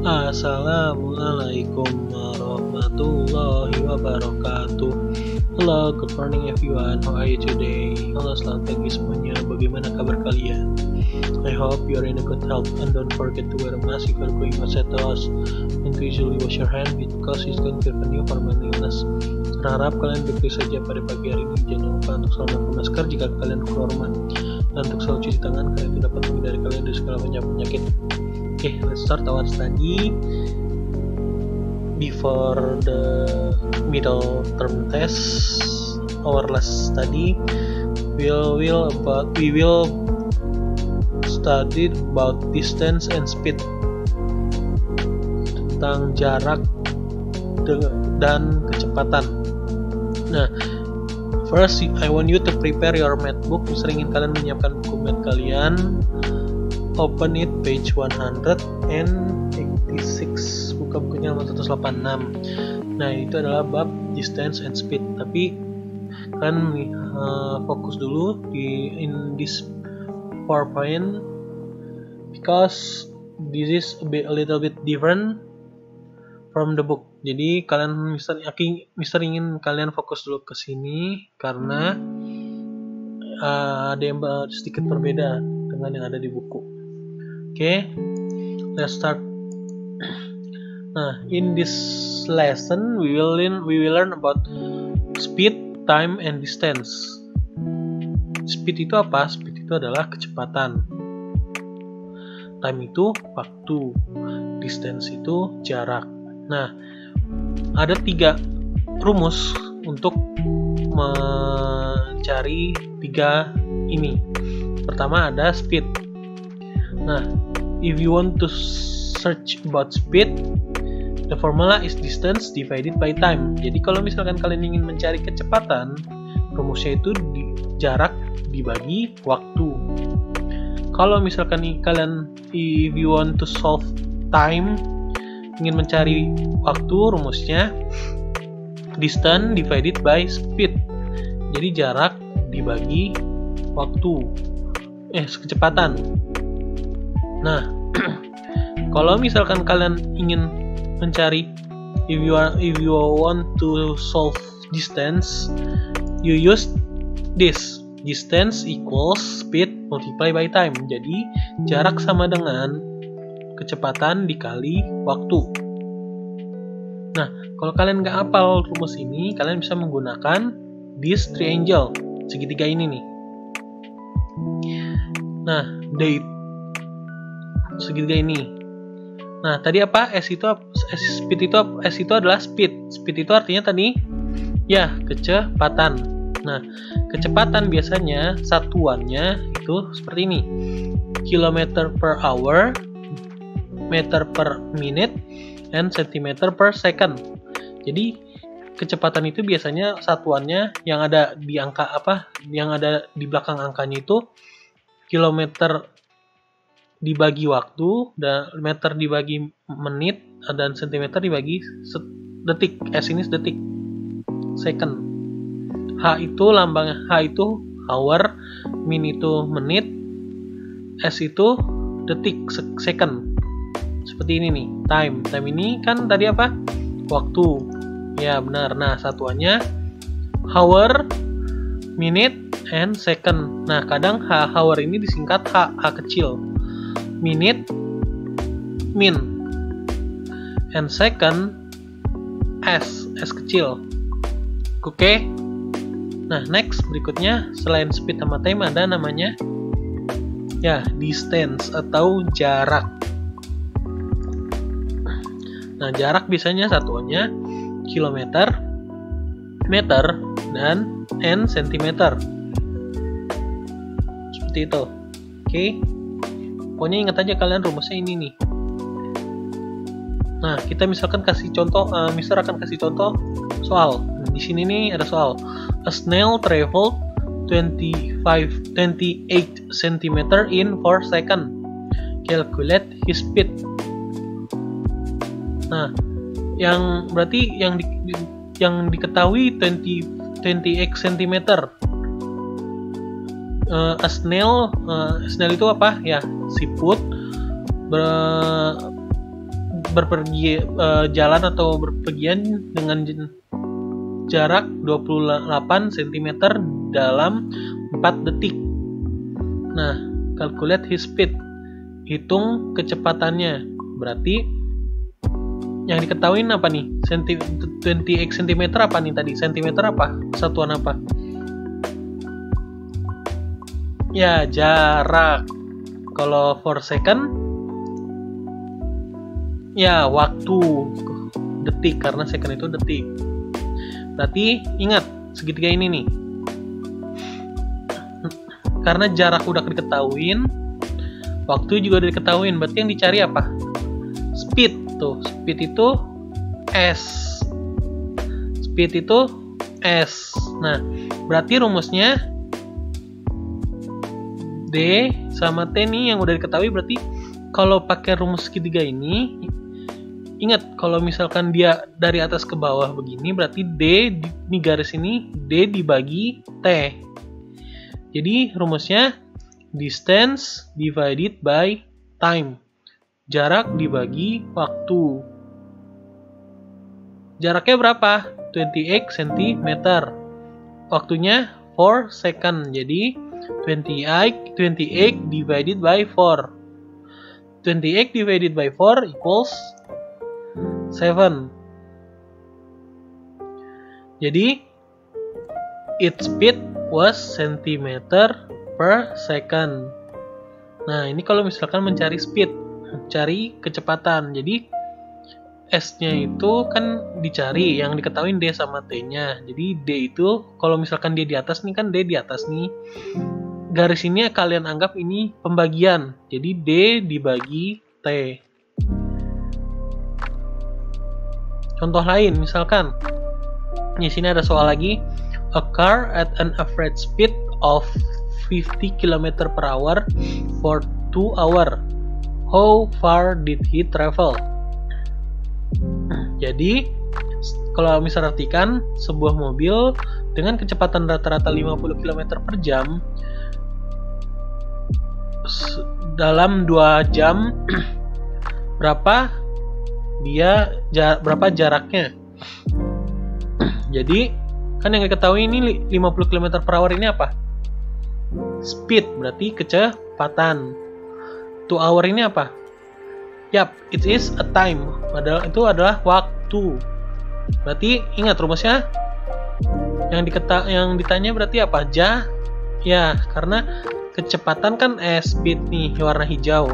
Assalamualaikum warahmatullahi wabarakatuh. Hello, good morning everyone. How are you today? Halo, selamat pagi semuanya. Bagaimana kabar kalian? I hope you are in a good health and don't forget to wear a mask if you are going outside the house and to usually wash your hand because it's going to prevent you from illness. Harap kalian baik-baik saja pada pagi hari ini. Jangan lupa untuk selalu memakai masker jika kalian keluar rumah dan untuk selalu cuci tangan karena itu dapat menghindari kalian dari segala macam penyakit. Okay, let's start our study. Before the middle term test, our last study, we will study about distance and speed, tentang jarak dan kecepatan. Nah, first I want you to prepare your math book. Saya ingin kalian menyiapkan buku math kalian. Open it page 186, buka bukunya halaman 186. Nah, itu adalah bab distance and speed. Tapi kalian fokus dulu in this PowerPoint because this is a little bit different from the book. Jadi kalian Mister ingin kalian fokus dulu ke sini karena ada yang sedikit berbeda dengan yang ada di buku. Okay, let's start. Nah, in this lesson we will learn about speed, time, and distance. Speed itu apa? Speed itu adalah kecepatan. Time itu waktu. Distance itu jarak. Nah, ada 3 rumus untuk mencari 3 ini. Pertama ada speed. Nah, if you want to search about speed, the formula is distance divided by time. Jadi kalau misalkan kalian ingin mencari kecepatan, rumusnya itu jarak dibagi waktu. Kalau misalkan kalian if you want to solve time, ingin mencari waktu, rumusnya distance divided by speed. Jadi jarak dibagi waktu. Kecepatan. Nah, kalau misalkan kalian ingin mencari if you want to solve distance, you use this. Distance equals speed multiply by time. Jadi jarak sama dengan kecepatan dikali waktu. Nah, kalau kalian nggak hafal rumus ini, kalian bisa menggunakan this triangle, segitiga ini nih. Nah, segitiga ini. Nah, tadi apa? Speed itu adalah speed. Speed itu artinya tadi ya kecepatan. Nah, kecepatan biasanya satuannya itu seperti ini. Kilometer per hour, meter per minute, and centimeter per second. Jadi kecepatan itu biasanya satuannya yang ada di angka apa? Yang ada di belakang angkanya itu kilometer dibagi waktu, dan meter dibagi menit, dan sentimeter dibagi detik. S ini detik, second. H itu lambangnya, H itu hour, min itu menit, S itu detik, second. Seperti ini nih, time. Time ini kan tadi apa? Waktu. Ya benar. Nah, satuannya hour, minute, and second. Nah, kadang hour ini disingkat H kecil. Minute, min, and second, S kecil. Oke. Nah, next berikutnya selain speed sama time ada namanya ya distance atau jarak. Nah, jarak biasanya satuannya kilometer, meter, dan centimeter. Seperti itu. Oke. Pokoknya ingat aja kalian rumusnya ini nih. Nah, kita misalkan kasih contoh, Mister akan kasih contoh soal. Di sini nih ada soal. A snail traveled 28 cm in 4 seconds. Calculate his speed. Nah, yang berarti yang diketahui 28 cm. A snail itu apa? Ya, siput jalan atau berpergian dengan jarak 28 cm dalam 4 detik. Nah, calculate his speed. Hitung kecepatannya. Berarti yang diketahui apa nih? 20x cm apa nih tadi? Centimeter apa? Satuan apa? Ya, jarak. Kalau for second, ya waktu, detik, karena second itu detik. Berarti ingat segitiga ini nih. Karena jarak udah diketahuin, waktu juga udah diketahuin. Berarti yang dicari apa? Speed. Tuh, speed itu S. Speed itu S. Nah, berarti rumusnya D sama T nih yang udah diketahui. Berarti kalau pakai rumus segitiga ini, ingat kalau misalkan dia dari atas ke bawah begini, berarti D di garis ini D dibagi T. Jadi rumusnya distance divided by time. Jarak dibagi waktu. Jaraknya berapa? 20x cm. Waktunya 4 second. Jadi 20x divided by 4. 20x divided by 4 equals 7. Jadi its speed was centimeter per second. Nah, ini kalau misalkan mencari speed, cari kecepatan. Jadi S-nya itu kan dicari, yang diketahui D sama T-nya. Jadi D itu kalau misalkan dia di atas nih, kan D di atas nih. Garis ini kalian anggap ini pembagian. Jadi D dibagi T. Contoh lain, misalkan di sini ada soal lagi. A car at an average speed of 50 km per hour for 2 hours. How far did he travel? Jadi, kalau misalnya artikan sebuah mobil dengan kecepatan rata-rata 50 km per jam dalam 2 jam, berapa jaraknya? Jadi, kan yang diketahui ini 50 km per hour ini apa? Speed, berarti kecepatan. 2 hour ini apa? Yap, it is a time. Itu adalah waktu. Berarti ingat rumusnya. Yang ditanya berarti apa? Ya, karena kecepatan kan speed nih, warna hijau.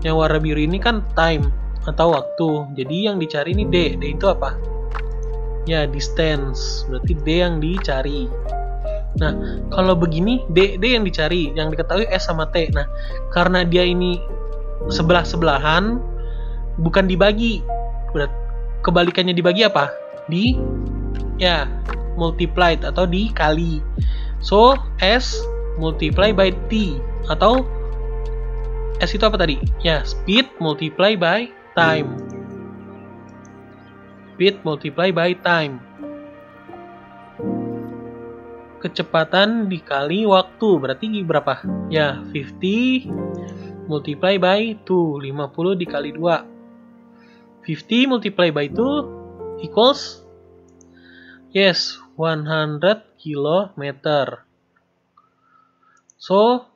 Yang warna biru ini kan time atau waktu. Jadi yang dicari ini D. D itu apa? Ya, distance. Berarti D yang dicari. Nah, kalau begini D yang dicari, yang diketahui S sama T. Nah, karena dia ini sebelah-sebelahan, bukan dibagi. Kebalikannya dibagi apa? Multiplied atau dikali. So, S multiply by T, atau S itu apa tadi? Ya, speed multiply by time. Speed multiply by time. Kecepatan dikali waktu, berarti berapa? Ya, 50 multiply by 2, 50 dikali 2. 50 multiply by 2 equals 100 kilometer. So,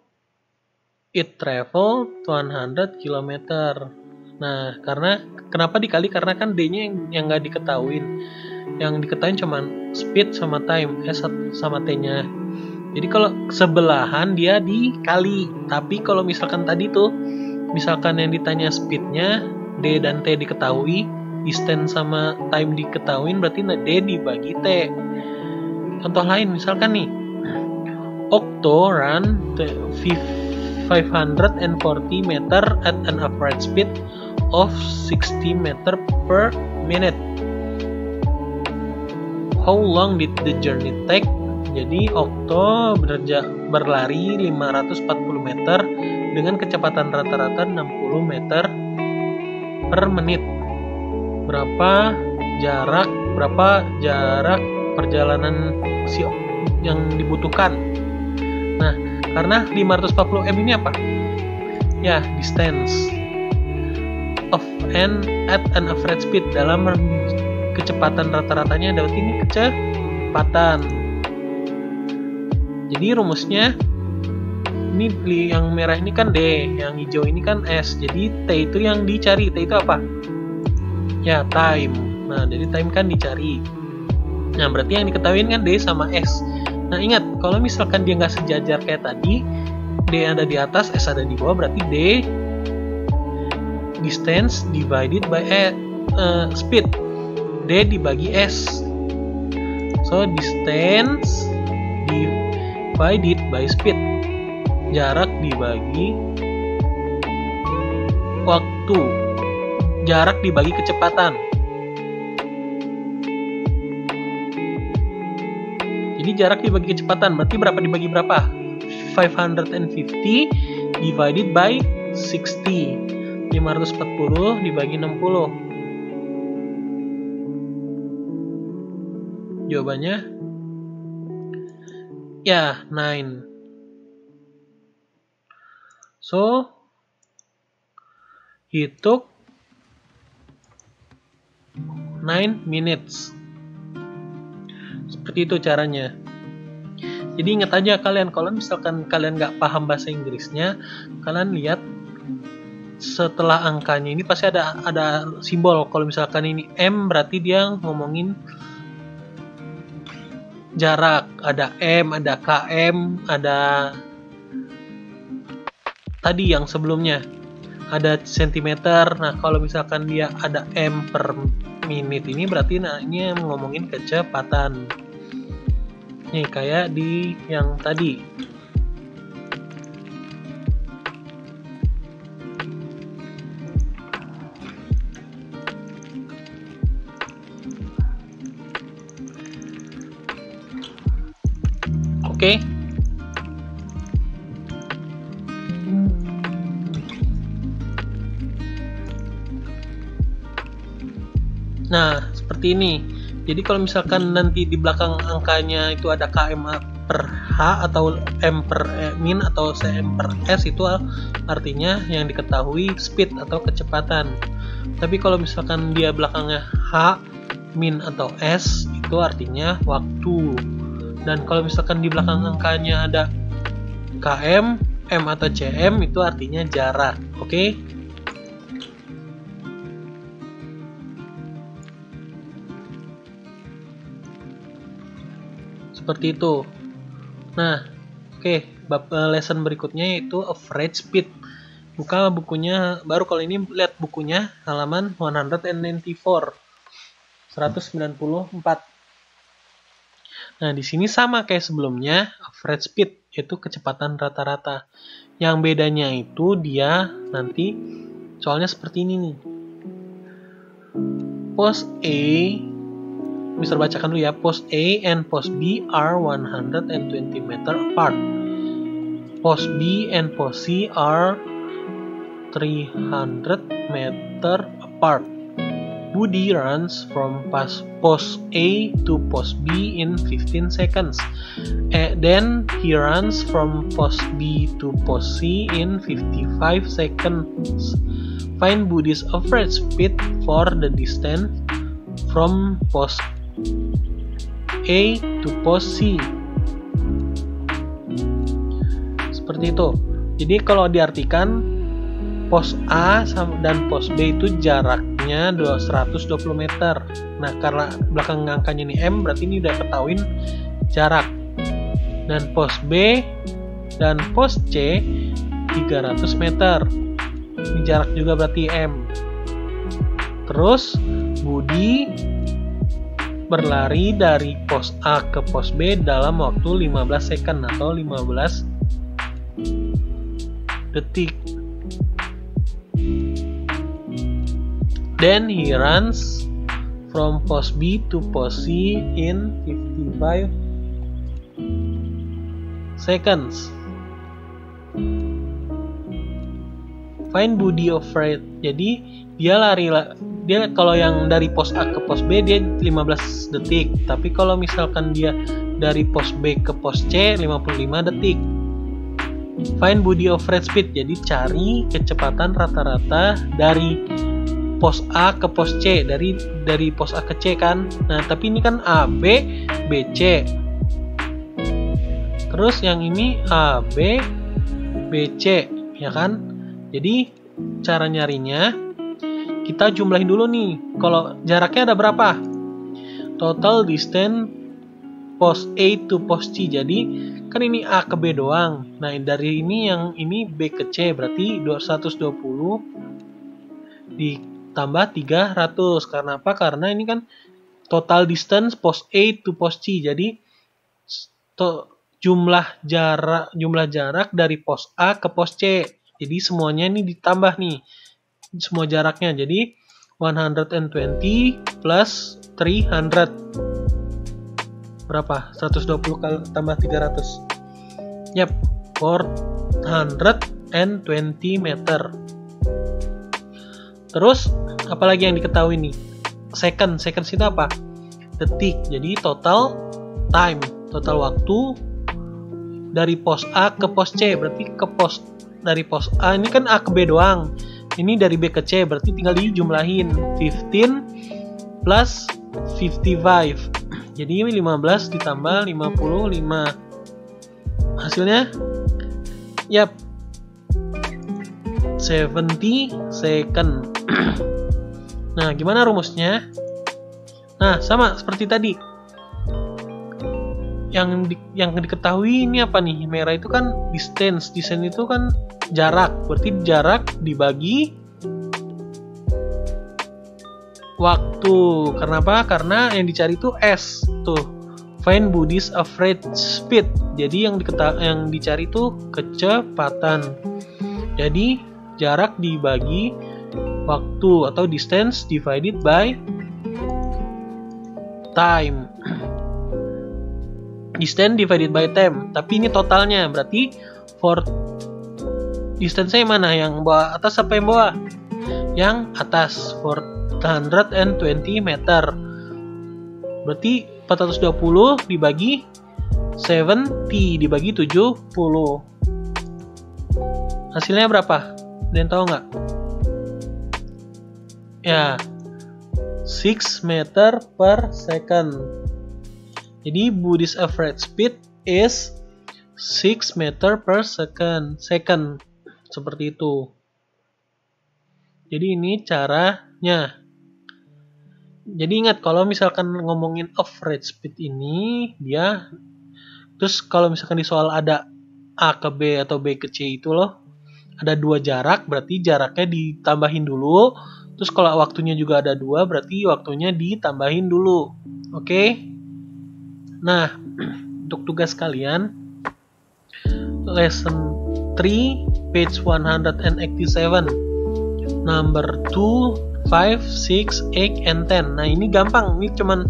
it travel 100 kilometer. Nah, kenapa dikali? Karena kan D-nya yang nggak diketahuin. Yang diketahui cuma speed sama time, S sama T-nya. Jadi kalau sebelahan dia dikali. Tapi kalau misalkan tadi tuh, misalkan yang ditanya speednya, D dan T diketahui, distance sama time diketahuin, berarti D dibagi T. Contoh lain, misalkan nih, Okto run 540 meter at an average speed of 60 meter per minute. How long did the journey take? Jadi Okto berlari 540 meter dengan kecepatan rata-rata 60 meter per menit. Berapa jarak perjalanan yang dibutuhkan? Nah, karena 540 m ini apa? Ya, distance. at an average speed. Dalam kecepatan rata-ratanya dapat ini kecepatan. Jadi rumusnya ini yang merah ini kan D, yang hijau ini kan S. Jadi T itu yang dicari. T itu apa? Ya, time. Nah, jadi time kan dicari. Nah, berarti yang diketahui kan D sama S. Nah, ingat, kalau misalkan dia nggak sejajar kayak tadi, D ada di atas, S ada di bawah, berarti D distance divided by speed. D dibagi S. So, distance divided by speed. Jarak dibagi waktu. Jarak dibagi kecepatan. Jadi jarak dibagi kecepatan, berarti berapa dibagi berapa? 550 divided by 60. 540 dibagi 60. Jawabannya ya 9. So he took 9 minutes. Seperti itu caranya. Jadi ingat aja kalian, kalau misalkan kalian nggak paham bahasa Inggrisnya, kalian lihat setelah angkanya ini pasti ada simbol. Kalau misalkan ini M, berarti dia ngomongin jarak. Ada M, ada KM, ada tadi yang sebelumnya ada sentimeter. Nah, kalau misalkan dia ada M per menit ini berarti ini ngomongin kecepatan. Nih kayak di yang tadi. Oke. Nah, seperti ini. Jadi kalau misalkan nanti di belakang angkanya itu ada km per H atau M per min atau cm per S, itu artinya yang diketahui speed atau kecepatan. Tapi kalau misalkan dia belakangnya H, min atau S, itu artinya waktu. Dan kalau misalkan di belakang angkanya ada km, m atau cm, itu artinya jarak. Oke? Seperti itu. Nah, oke, lesson berikutnya yaitu average speed. Buka bukunya, baru kalau ini lihat bukunya halaman 194. Nah, di sini sama kayak sebelumnya, average speed yaitu kecepatan rata-rata. Yang bedanya itu dia nanti soalnya seperti ini nih. Pos A, Mister bacakan dulu ya. Pos A and pos B are 120 meter apart. Pos B and pos C are 300 meter apart. Budi runs from pos A to pos B in 15 seconds. Then he runs from pos B to pos C in 55 seconds. Find Budi's average speed for the distance from pos A to pos C. Seperti itu. Jadi kalau diartikan, pos A dan pos B itu jaraknya 120 meter. Nah, karena belakang angkanya ini M, berarti ini udah ketahuin jarak. Dan pos B dan pos C 300 meter. Ini jarak juga berarti M. Terus Budi berlari dari pos A ke pos B dalam waktu 15 second atau 15 detik. Then he runs from pos B to pos C in 55 seconds. Find Budi of rate. Jadi dia kalau yang dari pos A ke pos B dia 15 detik. Tapi kalau misalkan dia dari pos B ke pos C 55 detik. Find Budi of rate speed. Jadi cari kecepatan rata-rata dari pos A ke pos C, dari pos A ke C kan. Nah, tapi ini kan A, B, B, C. Terus yang ini A, B, B, C, ya kan? Jadi cara nyarinya kita jumlahin dulu nih. Kalau jaraknya ada berapa? Total distance pos A to pos C. Jadi kan ini A ke B doang. Nah, dari ini yang ini B ke C, berarti 220 ditambah 300. Karena apa? Karena ini kan total distance pos A to pos C. Jadi jumlah jarak dari pos A ke pos C. Jadi semuanya ini ditambah nih. Semua jaraknya. Jadi 120 plus 300. Berapa? 120 kali tambah 300. Yap, 420 meter. Terus, apalagi yang diketahui nih? Seconds itu apa? Detik. Jadi total time, total waktu dari pos A ke pos C. Berarti dari pos A ini kan A ke B doang. Ini dari B ke C, berarti tinggal dijumlahin 15 plus 55. Jadi 15 ditambah 55. Hasilnya yap 70 second. Nah, gimana rumusnya? Nah, sama seperti tadi. Yang diketahui ini apa nih? Merah itu kan distance. Distance itu kan jarak. Berarti jarak dibagi waktu. Karena apa? Karena yang dicari itu S tuh. Find Buddy's average speed. Jadi yang dicari itu kecepatan. Jadi jarak dibagi waktu atau distance divided by time. Distance divided by time. Tapi ini totalnya, berarti for distance-nya yang mana? Yang bawah atas apa yang bawah? Yang atas. 420 meter. Berarti 420 dibagi 70 dibagi 70. Hasilnya berapa? Ada yang tahu nggak? Ya, 6 meter per second. Jadi Buddy's average speed is 6 meter per second. Seperti itu. Jadi ini caranya. Jadi ingat, kalau misalkan ngomongin average speed ini, dia terus kalau misalkan di soal ada A ke B atau B ke C itu loh, ada dua jarak, berarti jaraknya ditambahin dulu. Terus kalau waktunya juga ada dua, berarti waktunya ditambahin dulu. Oke? Nah, untuk tugas kalian, lesson 3, page 187, number 2, 5, 6, 8, and 10. Nah, ini gampang. Ini cuman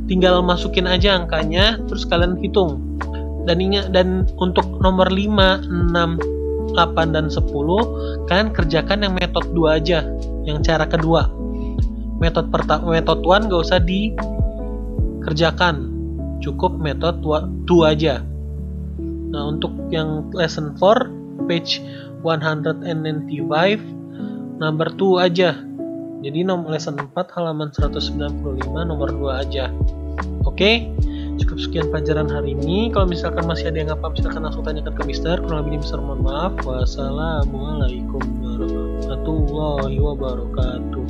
tinggal masukin aja angkanya, terus kalian hitung. Dan untuk nomor 5, 6, 8, dan 10, kalian kerjakan yang metode 2 aja. Yang cara kedua. Metode 1 gak usah dikerjakan. Cukup metode 2 aja. Nah, untuk yang lesson 4, page 195, number 2 aja. Jadi lesson 4 halaman 195 nomor 2 aja. Oke? Cukup sekian pelajaran hari ini. Kalau misalkan masih ada yang apa, silakan langsung tanyakan ke Mister. Kurang lebihnya Mister mohon maaf. Wassalamualaikum warahmatullahi wabarakatuh.